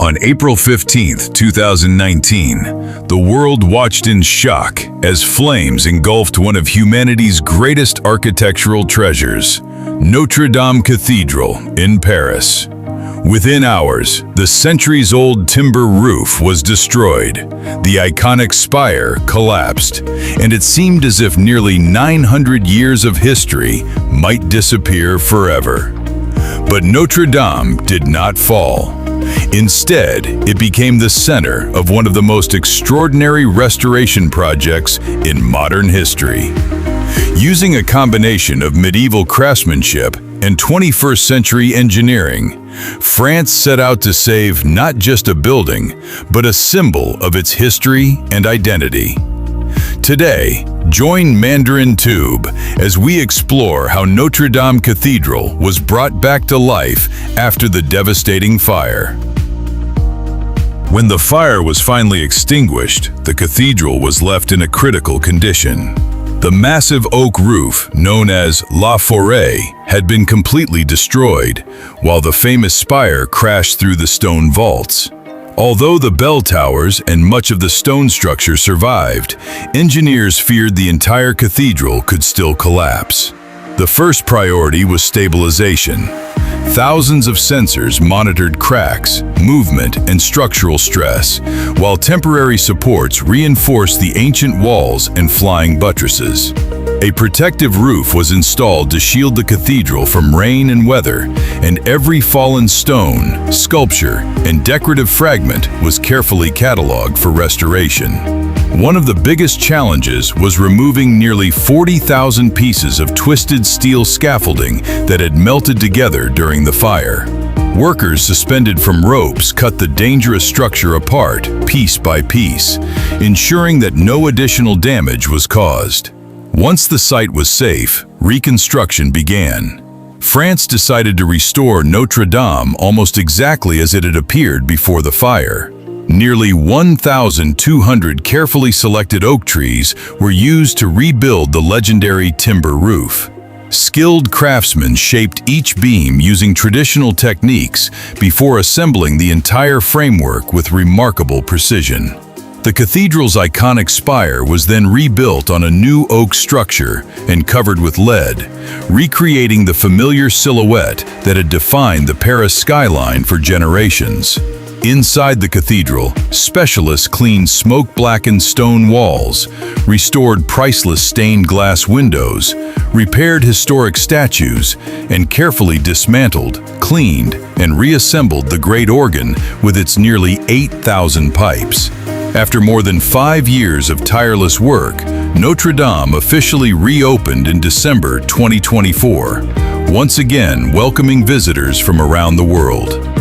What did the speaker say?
On April 15th, 2019, the world watched in shock as flames engulfed one of humanity's greatest architectural treasures, Notre-Dame Cathedral in Paris. Within hours, the centuries-old timber roof was destroyed, the iconic spire collapsed, and it seemed as if nearly 900 years of history might disappear forever. But Notre-Dame did not fall. Instead, it became the center of one of the most extraordinary restoration projects in modern history. Using a combination of medieval craftsmanship and 21st century engineering, France set out to save not just a building, but a symbol of its history and identity. Today, join Mandarin Tube as we explore how Notre-Dame Cathedral was brought back to life after the devastating fire. When the fire was finally extinguished, the cathedral was left in a critical condition. The massive oak roof, known as La Forêt, had been completely destroyed, while the famous spire crashed through the stone vaults. Although the bell towers and much of the stone structure survived, engineers feared the entire cathedral could still collapse. The first priority was stabilization. Thousands of sensors monitored cracks, movement, and structural stress, while temporary supports reinforced the ancient walls and flying buttresses. A protective roof was installed to shield the cathedral from rain and weather, and every fallen stone, sculpture, and decorative fragment was carefully cataloged for restoration. One of the biggest challenges was removing nearly 40,000 pieces of twisted steel scaffolding that had melted together during the fire. Workers suspended from ropes cut the dangerous structure apart, piece by piece, ensuring that no additional damage was caused. Once the site was safe, reconstruction began. France decided to restore Notre-Dame almost exactly as it had appeared before the fire. Nearly 1,200 carefully selected oak trees were used to rebuild the legendary timber roof. Skilled craftsmen shaped each beam using traditional techniques before assembling the entire framework with remarkable precision. The cathedral's iconic spire was then rebuilt on a new oak structure and covered with lead, recreating the familiar silhouette that had defined the Paris skyline for generations. Inside the cathedral, specialists cleaned smoke-blackened stone walls, restored priceless stained glass windows, repaired historic statues, and carefully dismantled, cleaned, and reassembled the great organ with its nearly 8,000 pipes. After more than 5 years of tireless work, Notre-Dame officially reopened in December 2024, once again welcoming visitors from around the world.